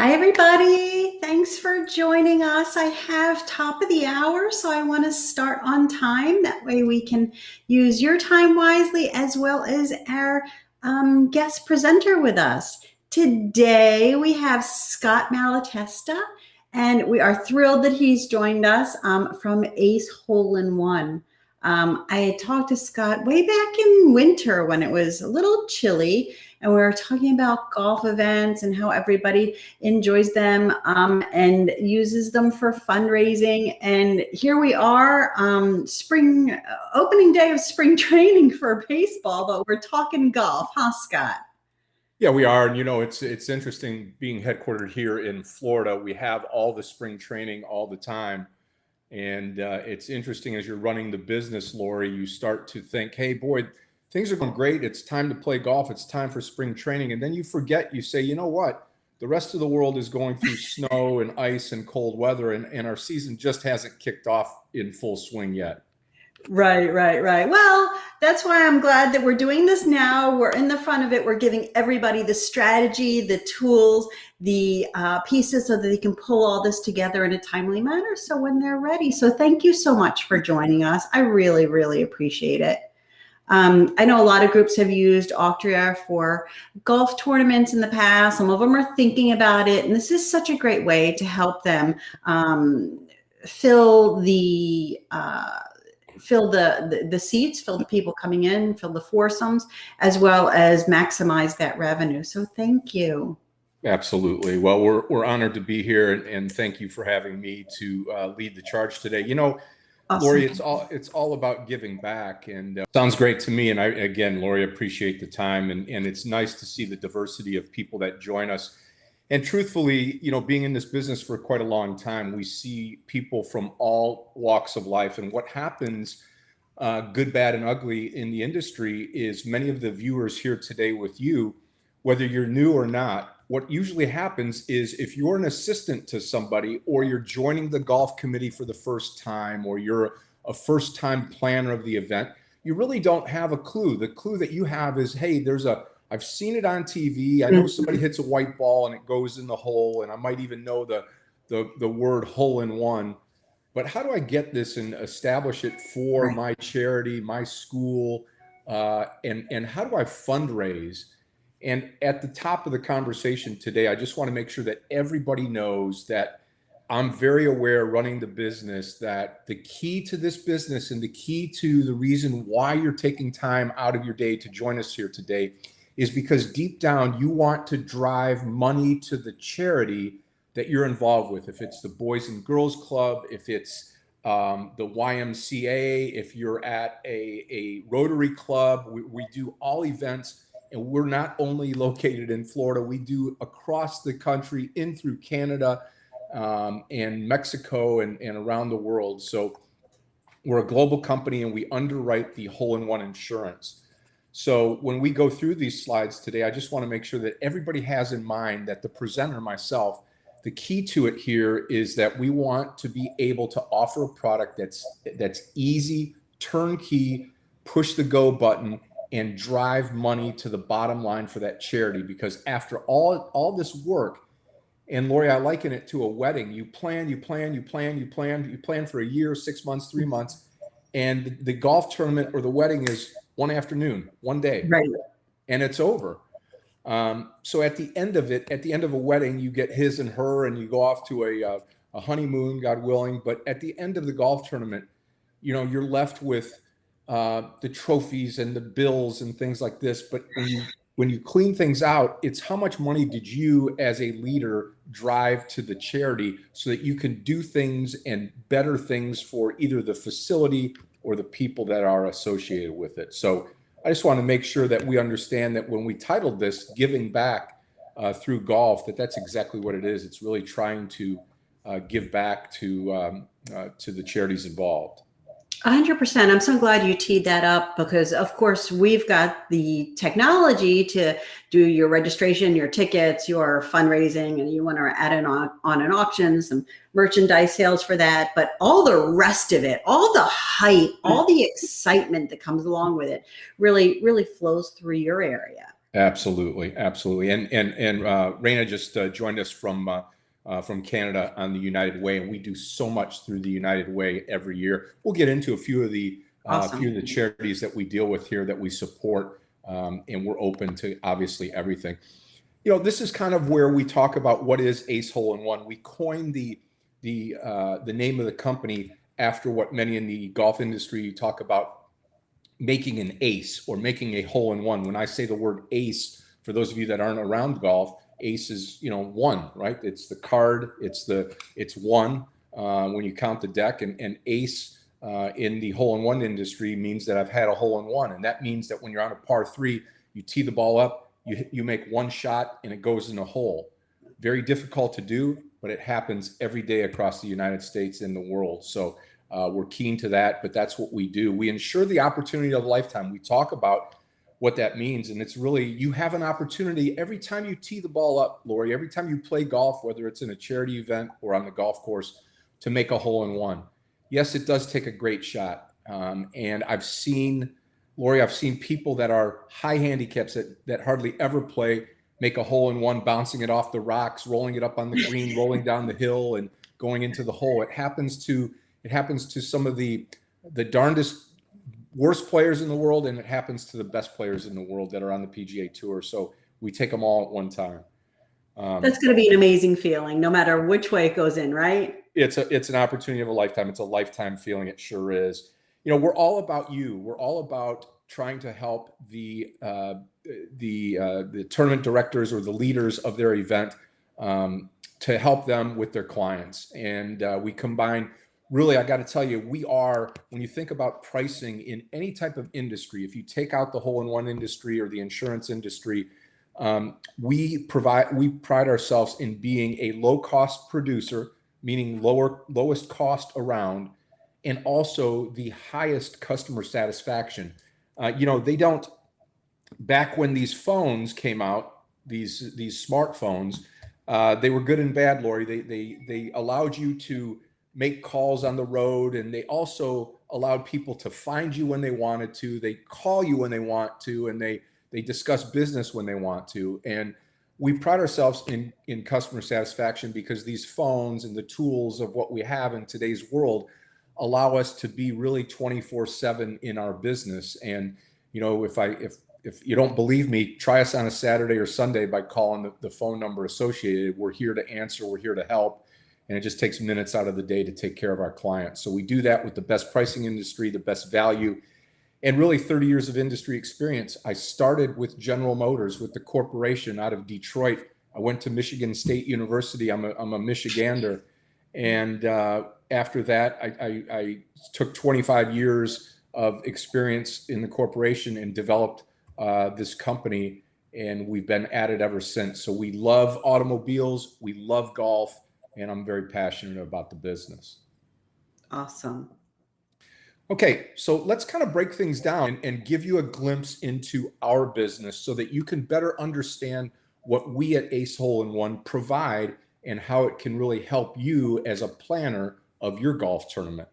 Hi, everybody. Thanks for joining us. I have top of the hour, so I want to start on time. That way we can use your time wisely as well as our guest presenter with us. Today we have Scott Malatesta, and we are thrilled that he's joined us from Ace Hole in One. I had talked to Scott way back in winter when it was a little chilly, and we were talking about golf events and how everybody enjoys them and uses them for fundraising. And here we are, spring opening day of spring training for baseball, but we're talking golf, huh, Scott? Yeah, we are. And it's interesting being headquartered here in Florida. We have all the spring training all the time. And it's interesting as you're running the business, Lori, you start to think, hey, boy, things are going great. It's time to play golf. It's time for spring training. And then you forget, you say, you know what? The rest of the world is going through snow and ice and cold weather, and our season just hasn't kicked off in full swing yet. Right. Well, that's why I'm glad that we're doing this now. We're in the front of it. We're giving everybody the strategy, the tools, the pieces so that they can pull all this together in a timely manner. So when they're ready. So thank you so much for joining us. I really, really appreciate it. I know a lot of groups have used Auctria for golf tournaments in the past. Some of them are thinking about it. And this is such a great way to help them fill the seats, fill the people coming in, fill the foursomes, as well as maximize that revenue. So thank you. Absolutely. Well, we're honored to be here, and thank you for having me to lead the charge today. Awesome. Lori, it's all about giving back, and sounds great to me. And again, Lori, appreciate the time, and it's nice to see the diversity of people that join us. And truthfully, being in this business for quite a long time, we see people from all walks of life. And what happens, good, bad, and ugly in the industry is many of the viewers here today with you, whether you're new or not, what usually happens is if you're an assistant to somebody, or you're joining the golf committee for the first time, or you're a first-time planner of the event, you really don't have a clue. The clue that you have is, hey, I've seen it on TV. I know somebody hits a white ball and it goes in the hole, and I might even know the word hole in one. But how do I get this and establish it for my charity, my school, and how do I fundraise? And at the top of the conversation today, I just want to make sure that everybody knows that I'm very aware running the business that the key to this business and the key to the reason why you're taking time out of your day to join us here today is because deep down you want to drive money to the charity that you're involved with. If it's the Boys and Girls Club, if it's the YMCA, if you're at a Rotary Club, we do all events. And we're not only located in Florida, we do across the country, in through Canada and Mexico and around the world. So we're a global company, and we underwrite the hole-in-one insurance. So when we go through these slides today, I just want to make sure that everybody has in mind that the presenter, myself, the key to it here is that we want to be able to offer a product that's easy, turnkey, push the go button, and drive money to the bottom line for that charity. Because after all this work, and Lori, I liken it to a wedding. You plan for a year, 6 months, 3 months, and the golf tournament or the wedding is one afternoon, one day, and it's over. So at the end of it, at the end of a wedding, you get his and her, and you go off to a honeymoon, God willing. But at the end of the golf tournament, you're left with the trophies and the bills and things like this. But when you clean things out, it's how much money did you as a leader drive to the charity so that you can do things and better things for either the facility or the people that are associated with it. So I just want to make sure that we understand that when we titled this Giving Back Through Golf, that's exactly what it is. It's really trying to give back to the charities involved. 100%. I'm so glad you teed that up because, of course, we've got the technology to do your registration, your tickets, your fundraising, and you want to add on an auction, some merchandise sales for that. But all the rest of it, all the hype, all the excitement that comes along with it really, really flows through your area. Absolutely, absolutely. And Raina just joined us from Canada on the United Way, and we do so much through the United Way every year. We'll get into a few of the Awesome. charities that we deal with here that we support, and we're open to obviously everything. This is kind of where we talk about what is Ace Hole in One. We coined the name of the company after what many in the golf industry talk about making an ace or making a hole in one. When I say the word ace, for those of you that aren't around golf, ace is one, right? It's the card. It's one when you count the deck, and ace in the hole in one industry means that I've had a hole in one, and that means that when you're on a par three, you tee the ball up, you make one shot, and it goes in a hole. Very difficult to do, but it happens every day across the United States and the world. So we're keen to that, but that's what we do. We ensure the opportunity of a lifetime. We talk about what that means, and it's really, you have an opportunity every time you tee the ball up, Lori, every time you play golf, whether it's in a charity event or on the golf course, to make a hole in one. Yes, it does take a great shot. And Lori, I've seen people that are high handicaps that hardly ever play make a hole in one, bouncing it off the rocks, rolling it up on the green, rolling down the hill, and going into the hole. It happens to some of the darndest worst players in the world, and it happens to the best players in the world that are on the PGA Tour. So we take them all at one time. That's going to be an amazing feeling, no matter which way it goes in, right? It's an opportunity of a lifetime. It's a lifetime feeling. It sure is. We're all about you. We're all about trying to help the tournament directors or the leaders of their event, to help them with their clients. And we combine, really, I got to tell you, when you think about pricing in any type of industry, if you take out the hole in one industry or the insurance industry, we pride ourselves in being a low cost producer, meaning lowest cost around, and also the highest customer satisfaction. They don't, back when these phones came out, these smartphones, they were good and bad, Lori. They allowed you to make calls on the road, and they also allowed people to find you when they wanted to. They call you when they want to, and they discuss business when they want to. And we pride ourselves in customer satisfaction because these phones and the tools of what we have in today's world allow us to be really 24/7 in our business. And if you don't believe me, try us on a Saturday or Sunday by calling the phone number associated. We're here to answer. We're here to help. And it just takes minutes out of the day to take care of our clients. So we do that with the best pricing industry, the best value, and really 30 years of industry experience. I started with General Motors, with the corporation out of Detroit. I went to Michigan State University. I'm a Michigander. And after that, I took 25 years of experience in the corporation and developed this company, and we've been at it ever since. So we love automobiles, we love golf, and I'm very passionate about the business. Awesome. Okay, so let's kind of break things down and give you a glimpse into our business so that you can better understand what we at Ace Hole in One provide and how it can really help you as a planner of your golf tournament.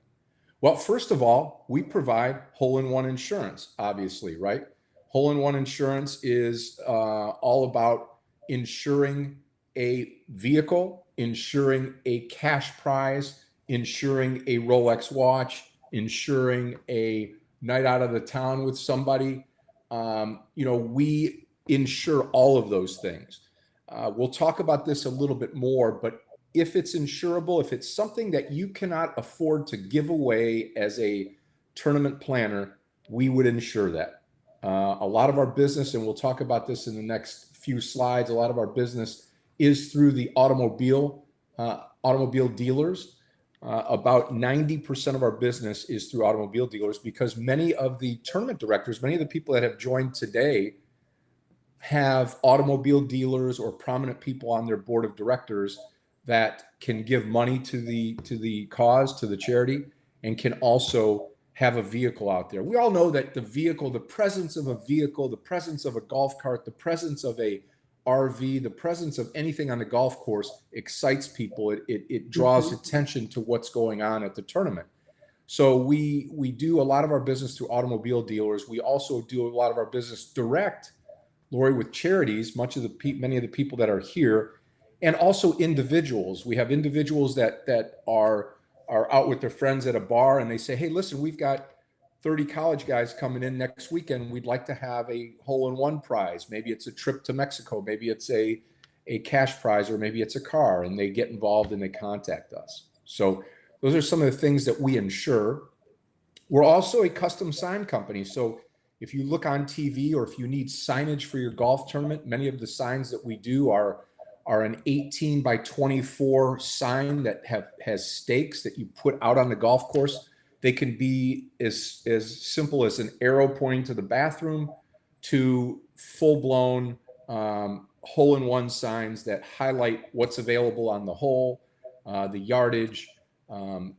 Well, first of all, we provide hole in one insurance, obviously, right? Hole in one insurance is all about insuring a vehicle, insuring a cash prize, insuring a Rolex watch, insuring a night out of the town with somebody. We insure all of those things. We'll talk about this a little bit more, but if it's insurable, if it's something that you cannot afford to give away as a tournament planner, we would insure that. A lot of our business, and we'll talk about this in the next few slides, a lot of our business is through the automobile dealers. About 90% of our business is through automobile dealers because many of the tournament directors, many of the people that have joined today have automobile dealers or prominent people on their board of directors that can give money to the cause, to the charity, and can also have a vehicle out there. We all know that the vehicle, the presence of a vehicle, the presence of a golf cart, the presence of a RV, the presence of anything on the golf course excites people. It draws attention to what's going on at the tournament. So we do a lot of our business through automobile dealers. We also do a lot of our business direct Lori, with charities, many of the people that are here, and also individuals. We have individuals that are out with their friends at a bar, and they say, "Hey, listen, we've got 30 college guys coming in next weekend. We'd like to have a hole-in-one prize. Maybe it's a trip to Mexico. Maybe it's a cash prize, or maybe it's a car." And they get involved and they contact us. So those are some of the things that we insure. We're also a custom sign company. So if you look on TV, or if you need signage for your golf tournament, many of the signs that we do are an 18 by 24 sign that has stakes that you put out on the golf course. They can be as simple as an arrow pointing to the bathroom, to full-blown hole-in-one signs that highlight what's available on the hole, the yardage.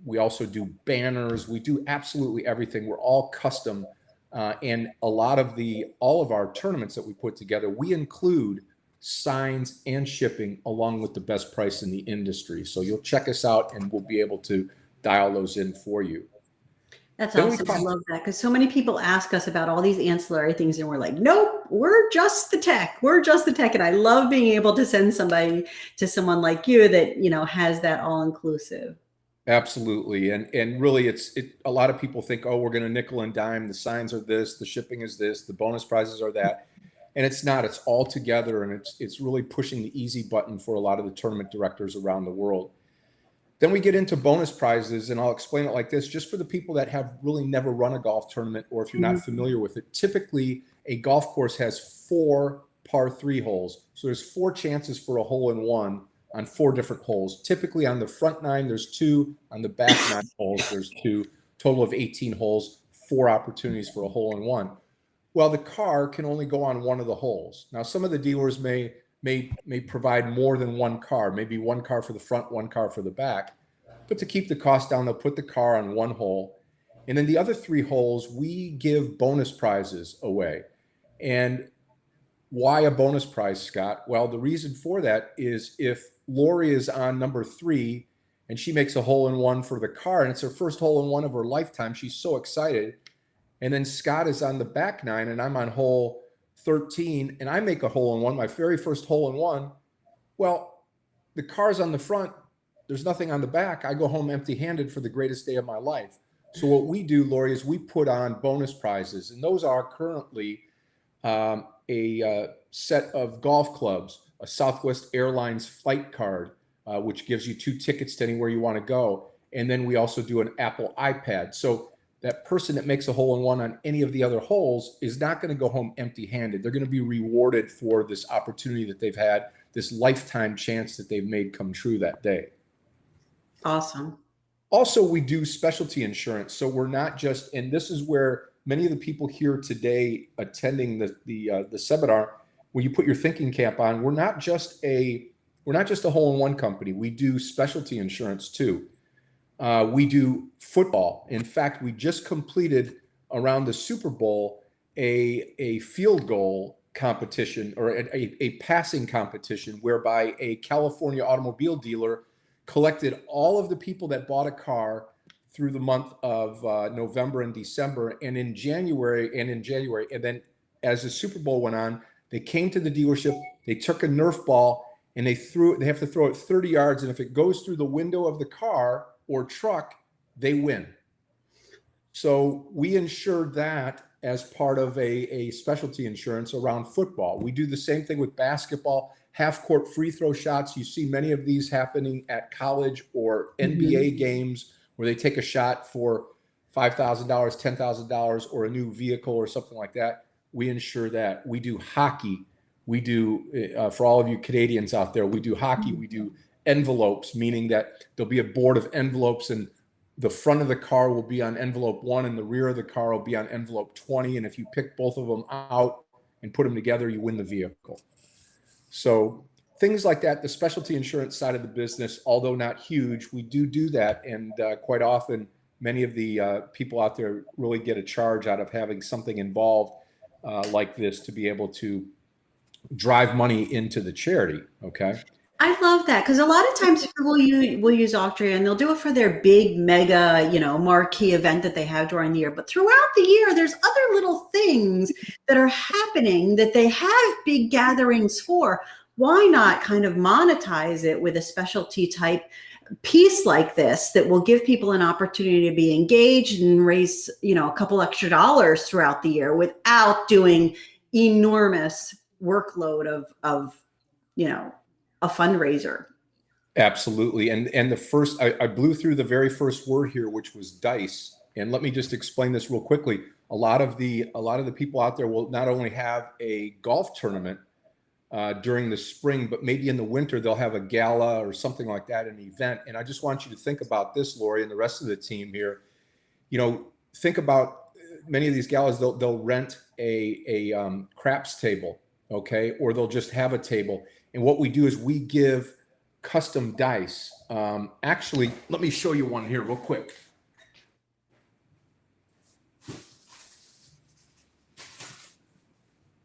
We also do banners. We do absolutely everything. We're all custom. And all of our tournaments that we put together, we include signs and shipping along with the best price in the industry. So you'll check us out and we'll be able to dial those in for you. That's awesome. I love that, because so many people ask us about all these ancillary things and we're like, nope, we're just the tech. We're just the tech. And I love being able to send somebody to someone like you that, has that all inclusive. Absolutely. And really a lot of people think, oh, we're going to nickel and dime. The signs are this, the shipping is this, the bonus prizes are that. And it's not. It's all together, and it's really pushing the easy button for a lot of the tournament directors around the world. Then we get into bonus prizes, and I'll explain it like this, just for the people that have really never run a golf tournament, or if you're not familiar with it. Typically, a golf course has 4 par 3 holes. So there's 4 chances for a hole-in-one on 4 different holes. Typically on the front 9, there's 2. On the back 9 holes, there's 2. Total of 18 holes, 4 opportunities for a hole-in-one. Well, the car can only go on one of the holes. Now, some of the dealers may provide more than one car, maybe one car for the front, one car for the back. But to keep the cost down, they'll put the car on one hole. And then the other 3 holes, we give bonus prizes away. And why a bonus prize, Scott? Well, the reason for that is if Lori is on number 3 and she makes a hole-in-one for the car, and it's her first hole-in-one of her lifetime, she's so excited. And then Scott is on the back 9 and I'm on hole 13 and I make a hole-in-one, my very first hole-in-one. Well, the car's on the front. There's nothing on the back. I go home empty-handed for the greatest day of my life. So what we do, Lori, is we put on bonus prizes, and those are currently a set of golf clubs, a Southwest Airlines flight card, which gives you 2 tickets to anywhere you want to go. And then we also do an Apple iPad. So that person that makes a hole-in-one on any of the other holes is not going to go home empty-handed. They're going to be rewarded for this opportunity that they've had, this lifetime chance that they've made come true that day. Awesome. Also, we do specialty insurance. So we're not just, and this is where many of the people here today attending the seminar, when you put your thinking cap on, we're not just a hole-in-one company. We do specialty insurance too. We do football. In fact, we just completed around the Super Bowl a field goal competition, or a passing competition, whereby a California automobile dealer collected all of the people that bought a car through the month of November and December, and in January, and then as the Super Bowl went on, they came to the dealership, they took a Nerf ball, and they have to throw it 30 yards, and if it goes through the window of the car or truck, they win. So we insured that as part of a specialty insurance around football. We do the same thing with basketball, half-court free throw shots. You see many of these happening at college or NBA games where they take a shot for $5,000, $10,000, or a new vehicle or something like that. We insure that. We do hockey. We do, for all of you Canadians out there, we do hockey. We do envelopes, meaning that there'll be a board of envelopes, and the front of the car will be on envelope 1 and the rear of the car will be on envelope 20. And if you pick both of them out and put them together, you win the vehicle. So things like that, the specialty insurance side of the business, although not huge, we do that. And quite often, many of the people out there really get a charge out of having something involved like this to be able to drive money into the charity. Okay. I love that because a lot of times people will use Auctria and they'll do it for their big mega, marquee event that they have during the year. But throughout the year, there's other little things that are happening that they have big gatherings for. Why not kind of monetize it with a specialty type piece like this that will give people an opportunity to be engaged and raise, a couple extra dollars throughout the year without doing enormous workload of you know, a fundraiser. Absolutely. And the first, I blew through the very first word here, which was dice. And let me just explain this real quickly. A lot of the people out there will not only have a golf tournament during the spring, but maybe in the winter they'll have a gala or something like that, an event. And I just want you to think about this, Lori, and the rest of the team here. Think about many of these galas. They'll rent a craps table, okay, or they'll just have a table. And what we do is we give custom dice. Actually, let me show you one here real quick.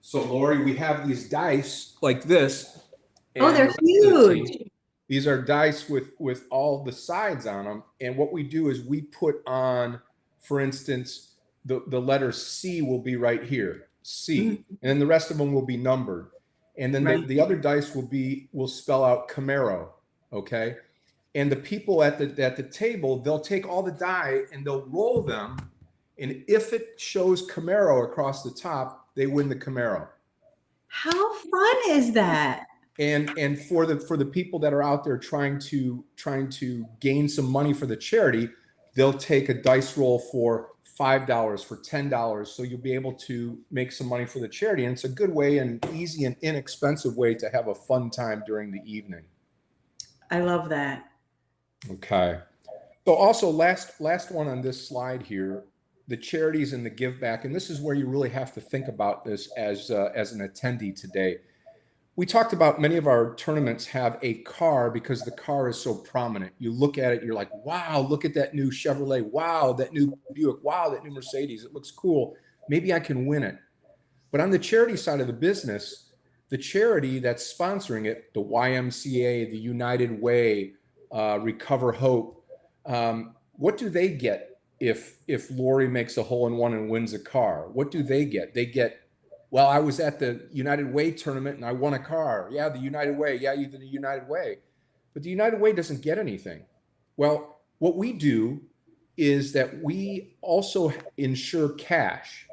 So, Lori, we have these dice like this. Oh, they're huge. These are dice with all the sides on them. And what we do is we put on, for instance, the letter C will be right here, C. Mm-hmm. And then the rest of them will be numbered. And then right. the other dice will spell out Camaro, okay? And the people at the table, they'll take all the die and they'll roll them. And if it shows Camaro across the top, they win the Camaro. How fun is that? And for the people that are out there trying to gain some money for the charity, they'll take a dice roll for $5, for $10, so you'll be able to make some money for the charity. And it's a good way, and easy and inexpensive way to have a fun time during the evening. I love that. Okay. So also last one on this slide here, the charities and the give back. And this is where you really have to think about this as an attendee today. We talked about many of our tournaments have a car because the car is so prominent. You look at it, you're like, wow, look at that new Chevrolet. Wow, that new Buick. Wow, that new Mercedes. It looks cool. Maybe I can win it. But on the charity side of the business, the charity that's sponsoring it, the YMCA, the United Way, Recover Hope, what do they get if Lori makes a hole-in-one and wins a car? What do they get? They get, well, I was at the United Way tournament and I won a car. Yeah, the United Way. Yeah, you did the United Way. But the United Way doesn't get anything. Well, what we do is that we also insure cash.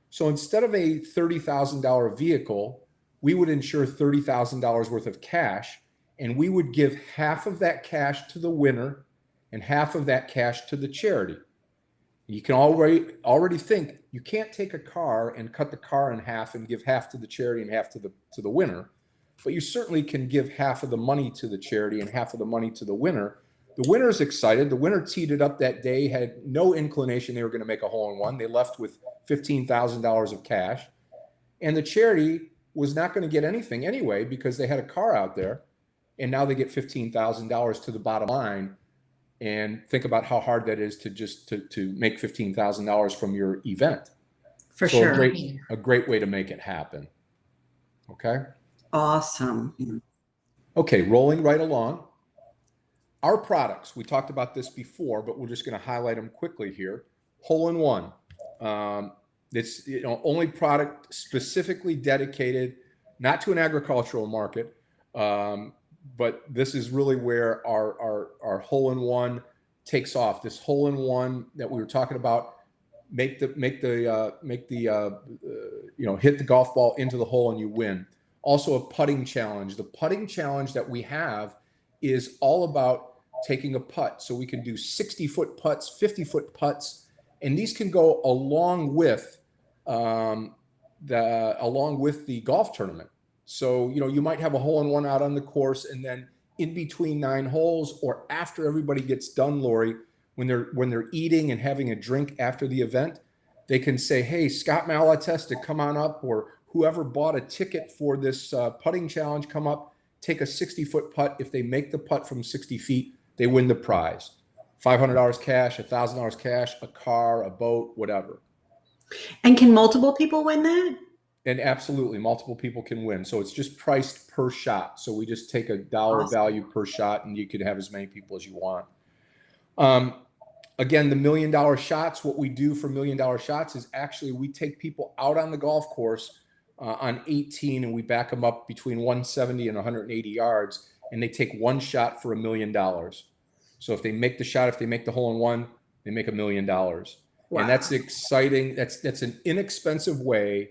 So instead of a $30,000 vehicle, we would insure $30,000 worth of cash, and we would give half of that cash to the winner and half of that cash to the charity. You can already think you can't take a car and cut the car in half and give half to the charity and half to the winner, but you certainly can give half of the money to the charity and half of the money to the winner. The winner's excited. The winner teed it up that day, had no inclination they were going to make a hole-in-one. They left with $15,000 of cash, and the charity was not going to get anything anyway because they had a car out there, and now they get $15,000 to the bottom line. And think about how hard that is to make $15,000 from your event. For sure. A great way to make it happen. Okay. Awesome. Okay, rolling right along. Our products, we talked about this before, but we're just going to highlight them quickly here. Hole-in-one. It's only product specifically dedicated, not to an agricultural market, but this is really where our hole-in-one takes off. This hole-in-one that we were talking about, hit the golf ball into the hole and you win. Also a putting challenge. The putting challenge that we have is all about taking a putt. So we can do 60-foot putts, 50-foot putts, and these can go along with the golf tournament. So, you might have a hole-in-one out on the course, and then in between 9 holes or after everybody gets done, Lori, when they're eating and having a drink after the event, they can say, hey, Scott Malatesta, come on up, or whoever bought a ticket for this putting challenge, come up, take a 60-foot putt. If they make the putt from 60 feet, they win the prize. $500 cash, $1,000 cash, a car, a boat, whatever. And can multiple people win that? And absolutely, multiple people can win. So it's just priced per shot. So we just take a dollar Awesome. value per shot, and you could have as many people as you want. Um, Again, the $1 million shots, what we do for $1 million shots is actually we take people out on the golf course on 18, and we back them up between 170 and 180 yards, and they take one shot for $1 million. So if they make the shot, if they make the hole in one, they make $1 million. And Wow. that's exciting. That's an inexpensive way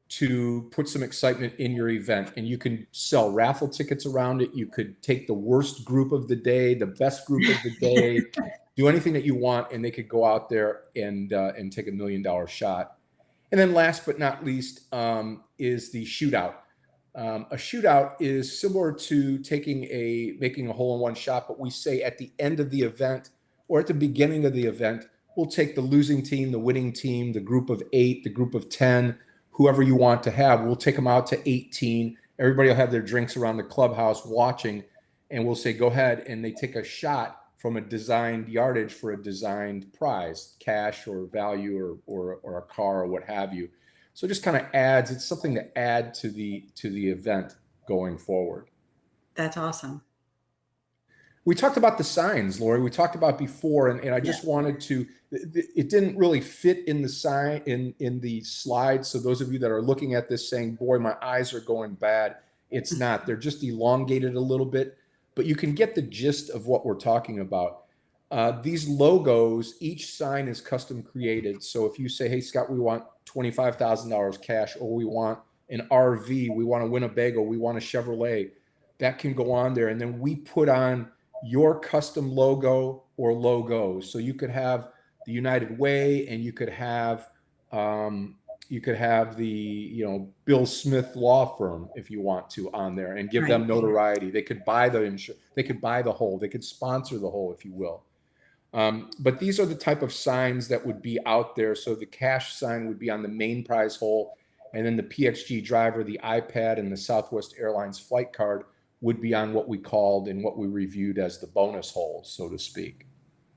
to put some excitement in your event. And you can sell raffle tickets around it. You could take the worst group of the day, the best group of the day, do anything that you want, and they could go out there and take $1 million shot. And then last but not least is the shootout. A shootout is similar to making a hole-in-one shot, but we say at the end of the event or at the beginning of the event, we'll take the losing team, the winning team, the group of 8, the group of 10, whoever you want to have. We'll take them out to 18. Everybody will have their drinks around the clubhouse watching, and we'll say, go ahead, and they take a shot from a designed yardage for a designed prize, cash or value or a car or what have you. So it just kind of adds, it's something to add to the event going forward. That's awesome. We talked about the signs, Lori. We talked about before, and I just wanted to, it didn't really fit in the sign in the slides. So those of you that are looking at this saying, boy, my eyes are going bad, it's not. They're just elongated a little bit, but you can get the gist of what we're talking about. These logos, each sign is custom created. So if you say, hey, Scott, we want $25,000 cash, or we want an RV, we want a Winnebago, we want a Chevrolet, that can go on there. And then we put on your custom logo or logos. So you could have the United Way, and you could have the Bill Smith law firm if you want to on there, and give them notoriety. They could buy they could buy the hole, they could sponsor the hole, if you will. But these are the type of signs that would be out there. So the cash sign would be on the main prize hole, and then the PXG driver, the iPad, and the Southwest Airlines flight card would be on what we called and what we reviewed as the bonus holes, so to speak.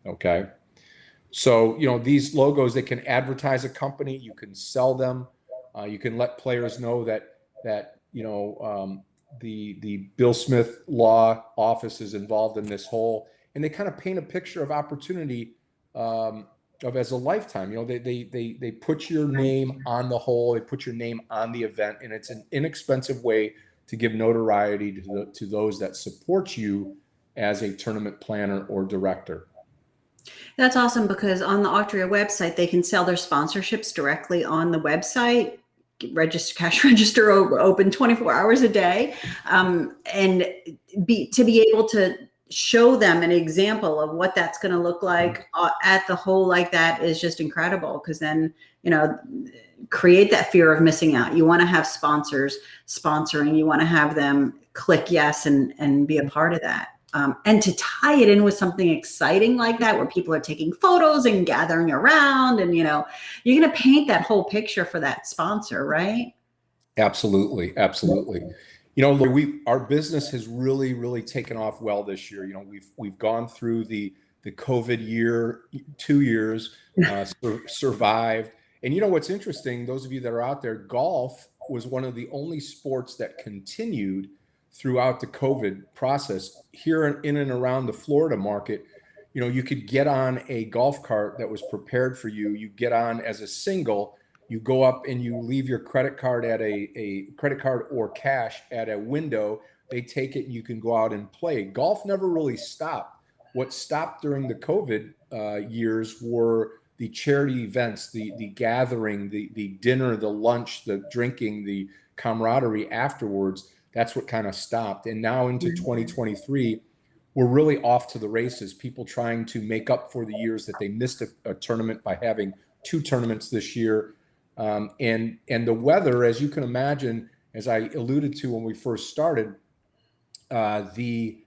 Okay. So, these logos, they can advertise a company, you can sell them, you can let players know that the Bill Smith Law Office is involved in this hole, and they kind of paint a picture of opportunity of as a lifetime. They put your name on the hole, they put your name on the event, and it's an inexpensive way to give notoriety to those that support you as a tournament planner or director. That's awesome, because on the Auctria website, they can sell their sponsorships directly on the website. Cash register open 24 hours a day, and to be able to show them an example of what that's going to look like at the hole like that is just incredible, because then create that fear of missing out. You want to have sponsors sponsoring, you want to have them click yes and be a part of that. And to tie it in with something exciting like that, where people are taking photos and gathering around, and you're going to paint that whole picture for that sponsor, right? Absolutely. Our business has really taken off well this year. We've gone through the COVID year, 2 years, survived. And what's interesting, those of you that are out there, golf was one of the only sports that continued throughout the COVID process. Here in and around the Florida market, you could get on a golf cart that was prepared for you. You get on as a single, you go up and you leave your credit card at a credit card or cash at a window. They take it and you can go out and play. Golf never really stopped. What stopped during the COVID years were the charity events, the gathering, the dinner, the lunch, the drinking, the camaraderie afterwards. That's what kind of stopped. And now into 2023, we're really off to the races. People trying to make up for the years that they missed a tournament by having 2 tournaments this year. And the weather, as you can imagine, as I alluded to when we first started, we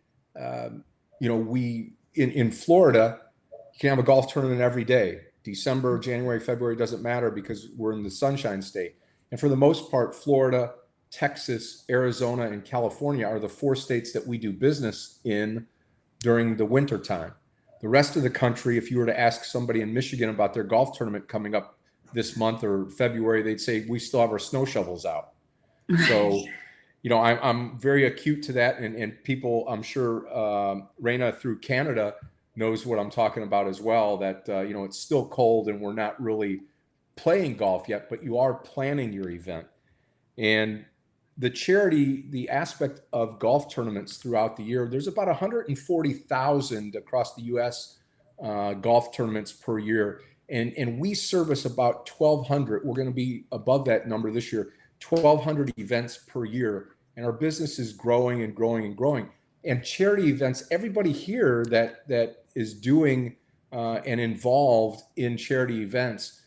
in Florida, you can have a golf tournament every day. December, January, February, doesn't matter, because we're in the Sunshine State. And for the most part, Florida, Texas, Arizona, and California are the 4 states that we do business in during the winter time. The rest of the country, if you were to ask somebody in Michigan about their golf tournament coming up this month or February, they'd say, we still have our snow shovels out. So, I'm very acute to that. And people, I'm sure, Raina through Canada knows what I'm talking about as well, that, it's still cold and we're not really playing golf yet, but you are planning your event. And the aspect of golf tournaments throughout the year, there's about 140,000 across the U.S. Golf tournaments per year. And we service about 1,200. We're going to be above that number this year, 1,200 events per year. And our business is growing and growing and growing. And charity events, everybody here that is doing and involved in charity events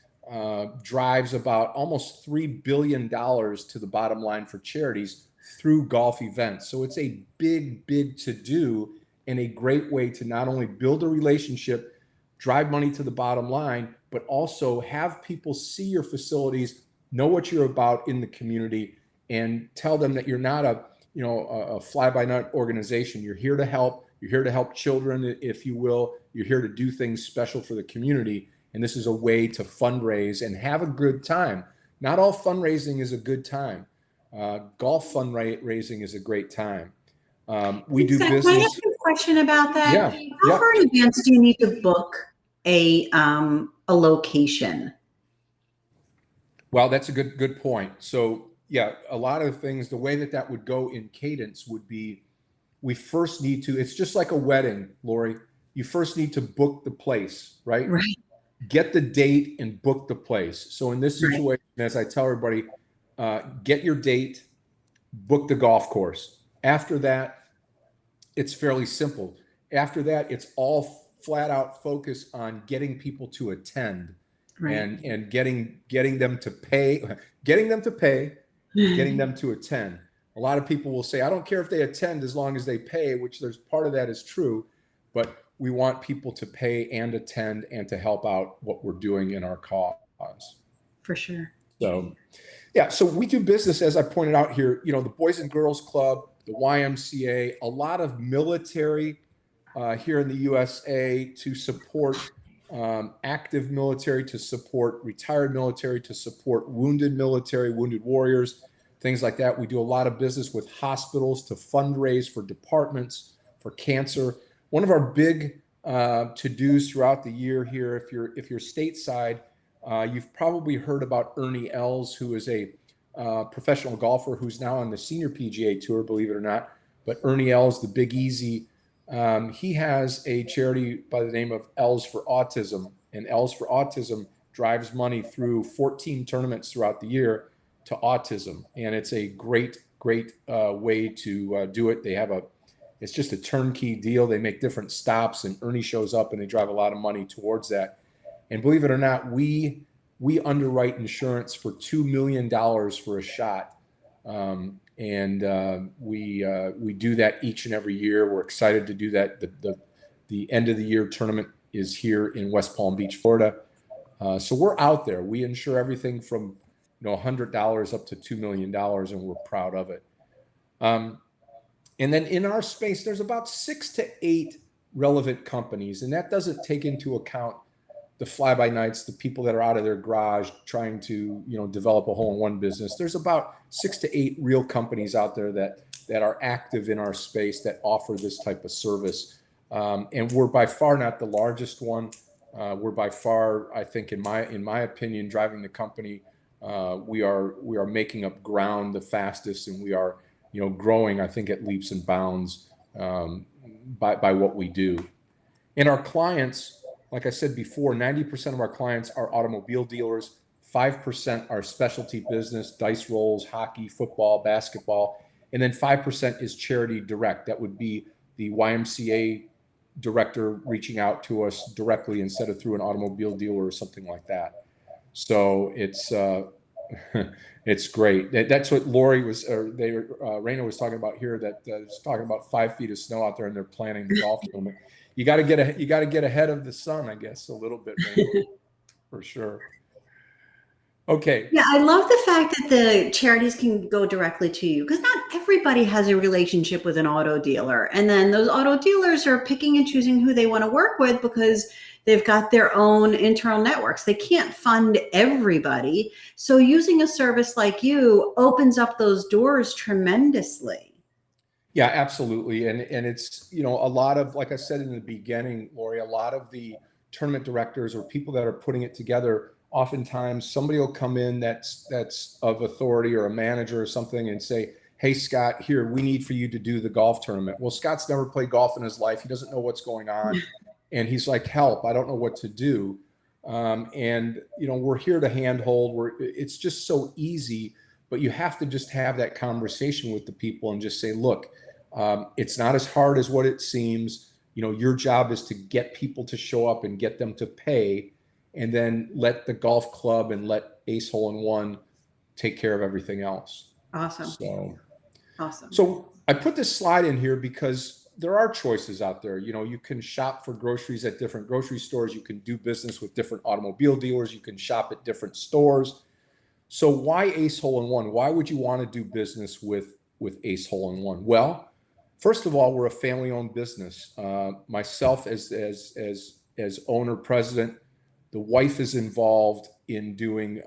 drives about almost $3 billion to the bottom line for charities through golf events. So it's a big, big to do and a great way to not only build a relationship, drive money to the bottom line, but also have people see your facilities, know what you're about in the community, and tell them that you're not a fly-by-night organization. You're here to help. You're here to help children, if you will. You're here to do things special for the community. And this is a way to fundraise and have a good time. Not all fundraising is a good time. Golf fundraising is a great time. We do business. Can I ask you a question about that? Yeah. How far in advance do you need to book a location? Well, that's a good point. So yeah, a lot of things, the way that would go in cadence would be, we first need to, it's just like a wedding, Lori. You first need to book the place, right? Right. Get the date and book the place. So in this situation, as I tell everybody, get your date, book the golf course. After that, it's fairly simple. After that, it's all flat out focus on getting people to attend, and getting them to pay, getting them to attend. A lot of people will say, I don't care if they attend as long as they pay, which there's part of that is true, but we want people to pay and attend and to help out what we're doing in our cause. For sure. So, yeah, so we do business, as I pointed out here, the Boys and Girls Club, the YMCA, a lot of military here in the USA to support active military, to support retired military, to support wounded military, wounded warriors, things like that. We do a lot of business with hospitals to fundraise for departments, for cancer. One of our big to-dos throughout the year here, if you're stateside, you've probably heard about Ernie Els, who is a professional golfer who's now on the senior PGA Tour, believe it or not. But Ernie Els, the Big Easy, he has a charity by the name of Els for Autism. And Els for Autism drives money through 14 tournaments throughout the year to autism. And it's a great way to do it. It's just a turnkey deal. They make different stops, and Ernie shows up, and they drive a lot of money towards that. And believe it or not, we underwrite insurance for $2 million for a shot. We do that each and every year. We're excited to do that. The end of the year tournament is here in West Palm Beach, Florida. So we're out there. We insure everything from $100 up to $2 million, and we're proud of it. And then in our space, there's about 6 to 8 relevant companies, and that doesn't take into account the fly-by-nights, the people that are out of their garage trying to develop a hole-in-one business. There's about 6 to 8 real companies out there that are active in our space that offer this type of service. And we're by far not the largest one. We're by far, I think, in my opinion, driving the company. We are making up ground the fastest, and we are growing, I think, at leaps and bounds by what we do. And our clients, like I said before, 90% of our clients are automobile dealers, 5% are specialty business, dice rolls, hockey, football, basketball, and then 5% is charity direct. That would be the YMCA director reaching out to us directly instead of through an automobile dealer or something like that. So it's it's great. That's what Lori was, or Raina was talking about here. That was talking about 5 feet of snow out there, and they're planning the golf tournament. You got to get ahead of the sun, I guess, a little bit, Raina, for sure. Okay. Yeah, I love the fact that the charities can go directly to you, because not everybody has a relationship with an auto dealer. And then those auto dealers are picking and choosing who they want to work with because, They've got their own internal networks. They can't fund everybody. So using a service like you opens up those doors tremendously. Yeah, absolutely. And it's, a lot of, like I said in the beginning, Lori, a lot of the tournament directors or people that are putting it together, oftentimes somebody will come in that's of authority or a manager or something and say, hey, Scott, here, we need for you to do the golf tournament. Well, Scott's never played golf in his life. He doesn't know what's going on. And he's like, help, I don't know what to do. And, we're here to handhold. It's just so easy, but you have to just have that conversation with the people and just say, look, it's not as hard as what it seems. Your job is to get people to show up and get them to pay, and then let the golf club and let Ace Hole in One take care of everything else. Awesome. Awesome. So I put this slide in here because there are choices out there. You can shop for groceries at different grocery stores. You can do business with different automobile dealers. You can shop at different stores. So why Ace Hole in One? Why would you want to do business with Ace Hole in One? Well, first of all, we're a family-owned business. Myself as owner president, the wife is involved in doing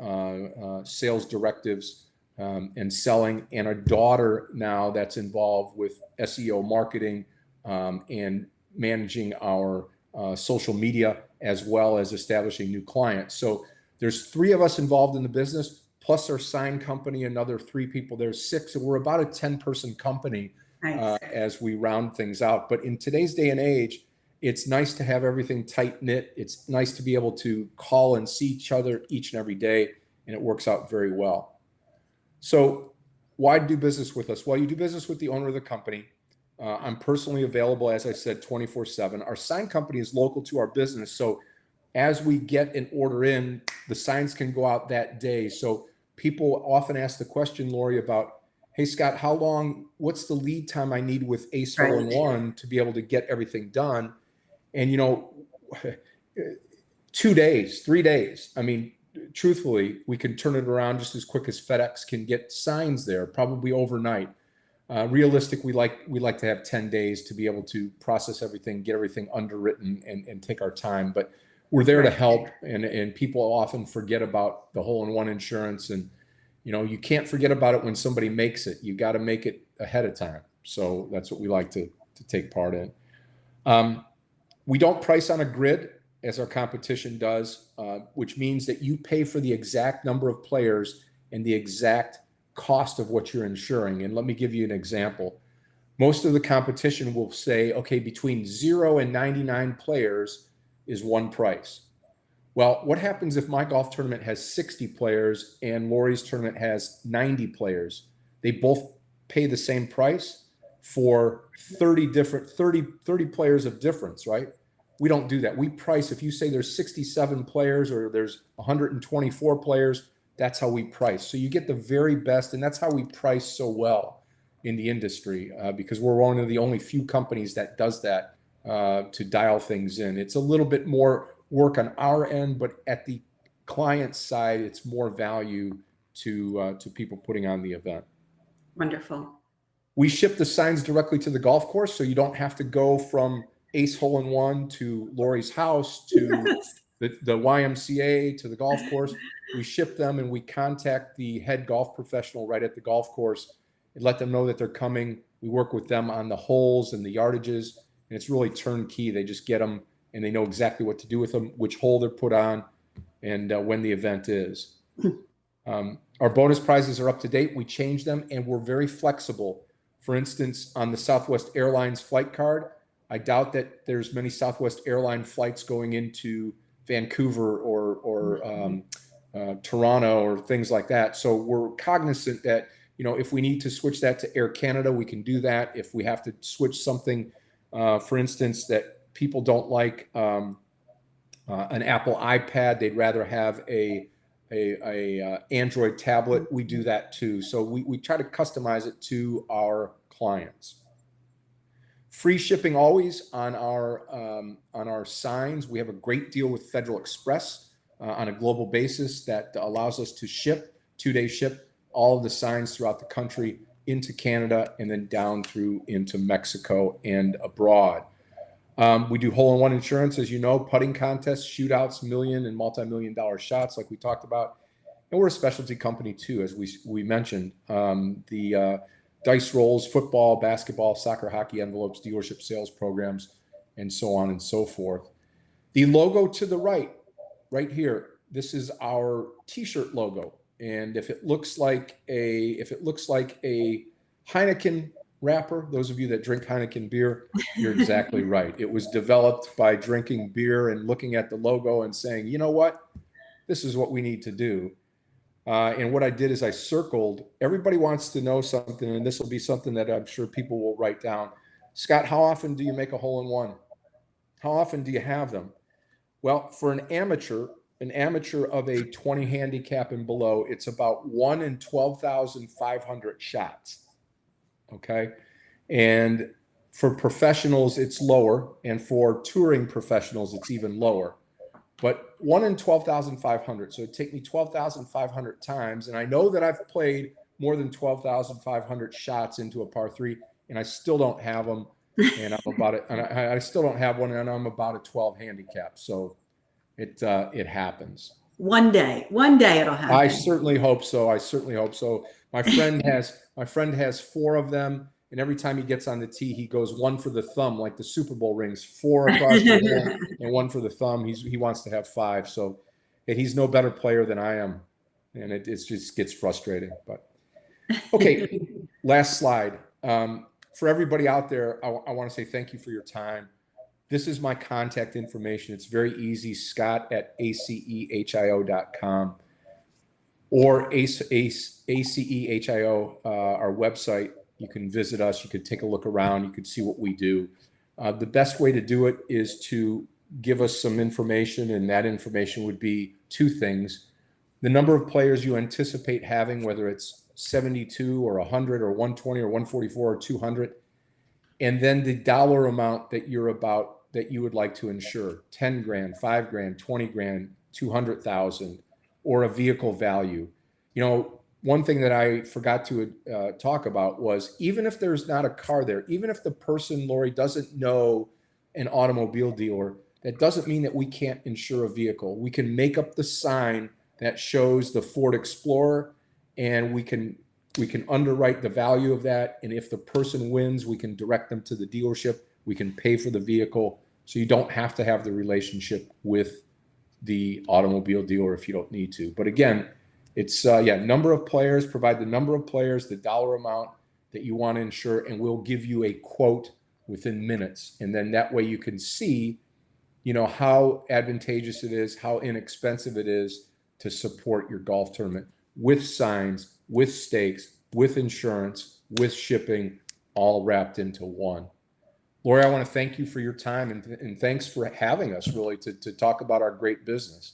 sales directives and selling, and a daughter now that's involved with SEO marketing and managing our social media, as well as establishing new clients. So there's 3 of us involved in the business, plus our sign company, another 3 people. There's 6, so we're about a 10-person company. Nice. As we round things out. But in today's day and age, it's nice to have everything tight knit. It's nice to be able to call and see each other each and every day, and it works out very well. So why do business with us? Well, you do business with the owner of the company. I'm personally available, as I said, 24/7. Our sign company is local to our business. So as we get an order in, the signs can go out that day. So people often ask the question, Lori, about, hey, Scott, what's the lead time I need with Ace Hole in One to be able to get everything done? And, 2 days, 3 days. I mean, truthfully, we can turn it around just as quick as FedEx can get signs there, probably overnight. Realistic, we like to have 10 days to be able to process everything, get everything underwritten, and take our time. But we're there to help, and people often forget about the hole-in-one insurance, and you can't forget about it when somebody makes it. You got to make it ahead of time. So that's what we like to take part in. We don't price on a grid as our competition does, which means that you pay for the exact number of players and the exact cost of what you're insuring. And let me give you an example. Most of the competition will say, okay, between 0 and 99 players is one price. Well, what happens if my golf tournament has 60 players and Lori's tournament has 90 players? They both pay the same price for 30 players of difference, right? We don't do that. We price, if you say there's 67 players or there's 124 players, that's how we price. So you get the very best, and that's how we price so well in the industry, because we're one of the only few companies that does that, to dial things in. It's a little bit more work on our end, but at the client side, it's more value to people putting on the event. Wonderful. We ship the signs directly to the golf course, so you don't have to go from Ace Hole in One to Lori's house to the YMCA to the golf course. We ship them, and we contact the head golf professional right at the golf course and let them know that they're coming. We work with them on the holes and the yardages, and it's really turnkey. They just get them, and they know exactly what to do with them, which hole they're put on, and when the event is. Our bonus prizes are up to date. We change them, and we're very flexible. For instance, on the Southwest Airlines flight card, I doubt that there's many Southwest Airline flights going into Vancouver or Toronto or things like that. So we're cognizant that, if we need to switch that to Air Canada, we can do that. If we have to switch something, for instance, that people don't like, an Apple iPad, they'd rather have a Android tablet, we do that too. So we try to customize it to our clients. Free shipping always on our signs. We have a great deal with Federal Express on a global basis that allows us to ship 2-day ship all of the signs throughout the country into Canada and then down through into Mexico and abroad. We do hole-in-one insurance, as you know, putting contests, shootouts, million and multi-million-dollar shots, like we talked about. And we're a specialty company too, as we mentioned. The dice rolls, football, basketball, soccer, hockey envelopes, dealership sales programs, and so on and so forth. The logo to the right here, this is our T-shirt logo. And if it looks like a Heineken wrapper, those of you that drink Heineken beer, you're exactly right. It was developed by drinking beer and looking at the logo and saying, you know what, this is what we need to do. And what I did is I circled, everybody wants to know something, and this will be something that I'm sure people will write down. Scott, how often do you make a hole-in-one? How often do you have them? Well, for an amateur of a 20 handicap and below, it's about 1 in 12,500 shots. Okay. And for professionals, it's lower. And for touring professionals, it's even lower. But 1 in 12,500. So it'd take me 12,500 times. And I know that I've played more than 12,500 shots into a par 3, and I still don't have them. And I'm about it. And I still don't have one, and I'm about a 12 handicap. So it happens. One day it'll happen. I certainly hope so. My friend has 4 of them, and every time he gets on the tee, he goes 1 for the thumb, like the Super Bowl rings, 4 across the hand and 1 for the thumb. He wants to have 5. So, and he's no better player than I am, and it just gets frustrating. But okay, last slide. For everybody out there, I want to say thank you for your time. This is my contact information. It's very easy, scott@acehio.com or ACEHIO, our website. You can visit us. You could take a look around. You could see what we do. The best way to do it is to give us some information, and that information would be 2 things. The number of players you anticipate having, whether it's 72 or 100 or 120 or 144 or 200, and then the dollar amount that you would like to insure: 10 grand, 5 grand, 20 grand, 200,000, or a vehicle value. You know, one thing that I forgot to talk about was, even if there's not a car there, even if the person, Lori, doesn't know an automobile dealer, that doesn't mean that we can't insure a vehicle. We can make up the sign that shows the Ford Explorer, and we can underwrite the value of that. And if the person wins, we can direct them to the dealership. We can pay for the vehicle. So you don't have to have the relationship with the automobile dealer if you don't need to. But again, it's number of players, provide the number of players, the dollar amount that you want to insure, and we'll give you a quote within minutes. And then that way you can see, you know, how advantageous it is, how inexpensive it is to support your golf tournament, with signs, with stakes, with insurance, with shipping, all wrapped into one. Lori, I want to thank you for your time, and thanks for having us, really, to talk about our great business.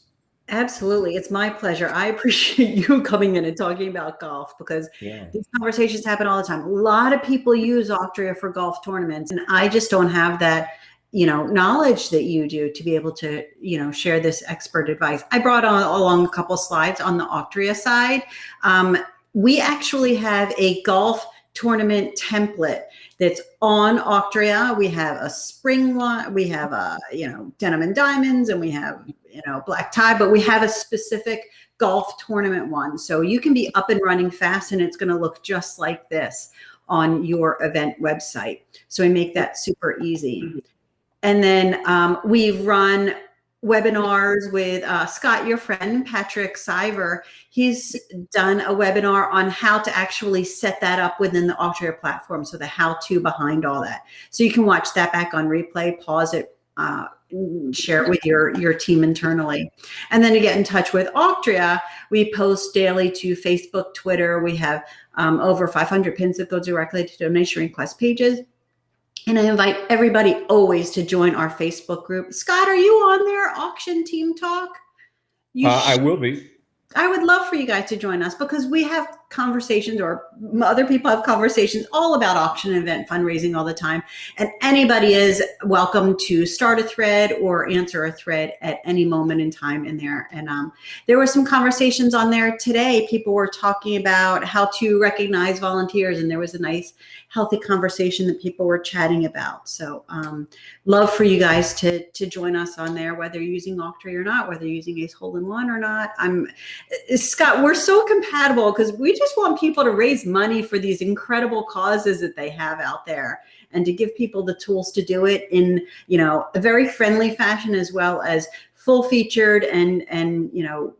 Absolutely. It's my pleasure. I appreciate you coming in and talking about golf, because these conversations happen all the time. A lot of people use Auctria for golf tournaments, and I just don't have that, you know, knowledge that you do to be able to, you know, share this expert advice. I brought along a couple slides on the Auctria side. We actually have a golf tournament template that's on Auctria. We have a spring line, we have a, you know, denim and diamonds, and we have, you know, black tie, but we have a specific golf tournament one. So you can be up and running fast, and it's going to look just like this on your event website. So we make that super easy. And then we've run webinars with Scott, your friend, Patrick Siver. He's done a webinar on how to actually set that up within the Auctria platform. So the how-to behind all that. So you can watch that back on replay, pause it, share it with your team internally. And then to get in touch with Auctria, we post daily to Facebook, Twitter. We have over 500 pins that go directly to donation request pages. And I invite everybody always to join our Facebook group. Scott, are you on there, Auction Team Talk? I will be. I would love for you guys to join us, because we have conversations, or other people have conversations all about auction and event fundraising all the time. And anybody is welcome to start a thread or answer a thread at any moment in time in there. And there were some conversations on there today. People were talking about how to recognize volunteers, and there was a nice, healthy conversation that people were chatting about. So love for you guys to join us on there, whether you're using Auctria or not, whether you're using Ace Hole-in-One or not. Scott, we're so compatible because we just want people to raise money for these incredible causes that they have out there, and to give people the tools to do it in, you know, a very friendly fashion, as well as full featured and you know,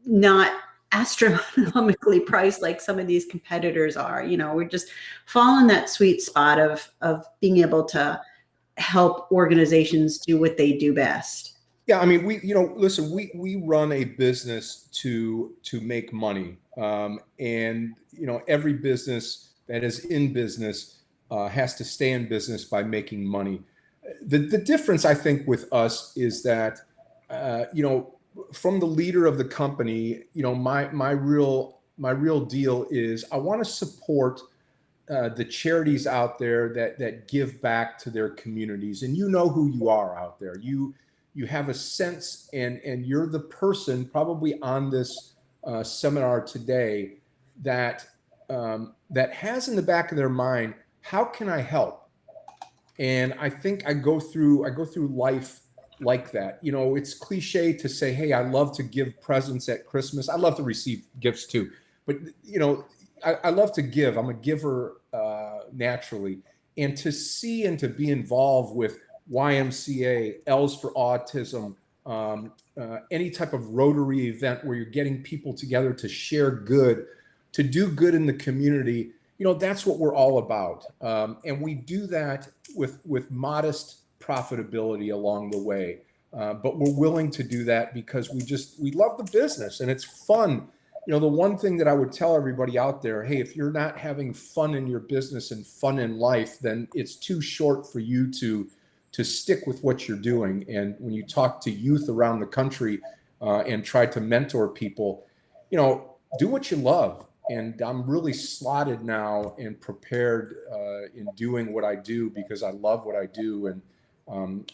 not astronomically priced like some of these competitors are. You know, we're just following that sweet spot of being able to help organizations do what they do best. Yeah, I mean, listen, we run a business to make money, and you know, every business that is in business has to stay in business by making money. The difference, I think, with us is that you know, from the leader of the company, you know, my real deal is I want to support the charities out there that give back to their communities. And you know who you are out there. You have a sense, and you're the person probably on this seminar today that that has in the back of their mind, how can I help? And I think I go through life like that. You know, it's cliche to say, hey, I love to give presents at Christmas. I love to receive gifts too, but you know, I love to give. I'm a giver naturally, and to see and to be involved with YMCA, L's for Autism, any type of Rotary event where you're getting people together to share good, to do good in the community. You know, that's what we're all about, and we do that with modest profitability along the way, but we're willing to do that because we love the business and it's fun. You know, the one thing that I would tell everybody out there, hey, if you're not having fun in your business and fun in life, then it's too short for you to stick with what you're doing. And when you talk to youth around the country and try to mentor people, you know, do what you love. And I'm really slotted now and prepared in doing what I do because I love what I do. And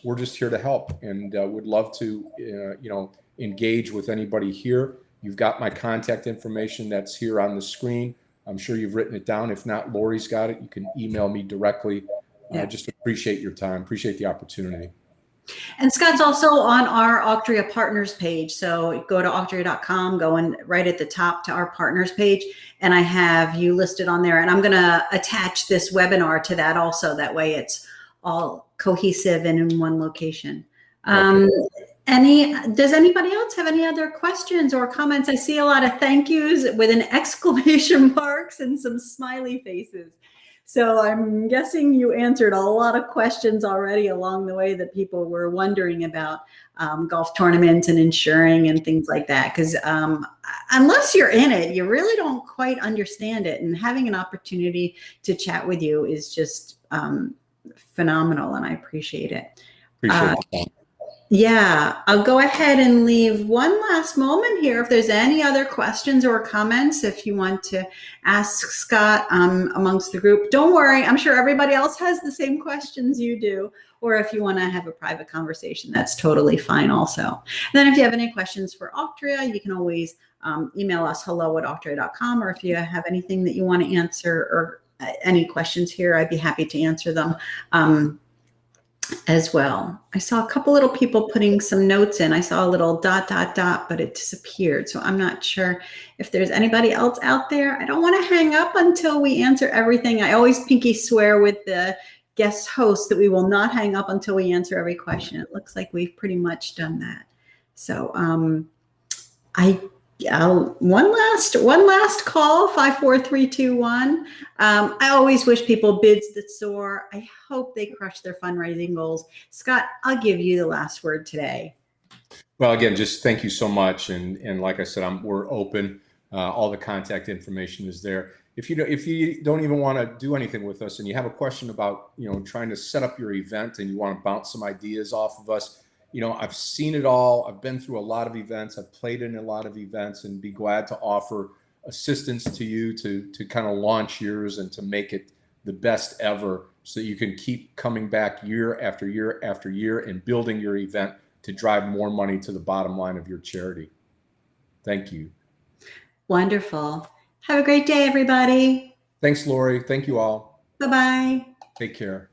we're just here to help, and would love to, you know, engage with anybody here. You've got my contact information that's here on the screen. I'm sure you've written it down. If not, Lori's got it. You can email me directly. Yeah. Just appreciate your time. Appreciate the opportunity. And Scott's also on our Auctria partners page. So go to Auctria.com, go in right at the top to our partners page, and I have you listed on there. And I'm going to attach this webinar to that also. That way it's all cohesive and in one location. Okay. Does anybody else have any other questions or comments? I see a lot of thank yous with an exclamation marks and some smiley faces. So I'm guessing you answered a lot of questions already along the way that people were wondering about golf tournaments and insuring and things like that. Because unless you're in it, you really don't quite understand it. And having an opportunity to chat with you is just phenomenal, and I appreciate it. Appreciate it. Yeah, I'll go ahead and leave one last moment here. If there's any other questions or comments, if you want to ask Scott amongst the group, don't worry. I'm sure everybody else has the same questions you do. Or if you want to have a private conversation, that's totally fine also. And then if you have any questions for Auctria, you can always email us hello@auctria.com. Or if you have anything that you want to answer or any questions here, I'd be happy to answer them. As well. I saw a couple little people putting some notes in. I saw a little ... but it disappeared. So I'm not sure if there's anybody else out there. I don't want to hang up until we answer everything. I always pinky swear with the guest host that we will not hang up until we answer every question. It looks like we've pretty much done that. So one last call, 54321. I always wish people bids that soar. I hope they crush their fundraising goals. Scott, I'll give you the last word today. Well, again, just thank you so much. And like I said, we're open. All the contact information is there. If you don't even want to do anything with us and you have a question about, you know, trying to set up your event and you want to bounce some ideas off of us, you know, I've seen it all. I've been through a lot of events. I've played in a lot of events, and be glad to offer assistance to you to kind of launch yours and to make it the best ever, so that you can keep coming back year after year after year and building your event to drive more money to the bottom line of your charity. Thank you. Wonderful. Have a great day, everybody. Thanks, Lori. Thank you all. Bye-bye. Take care.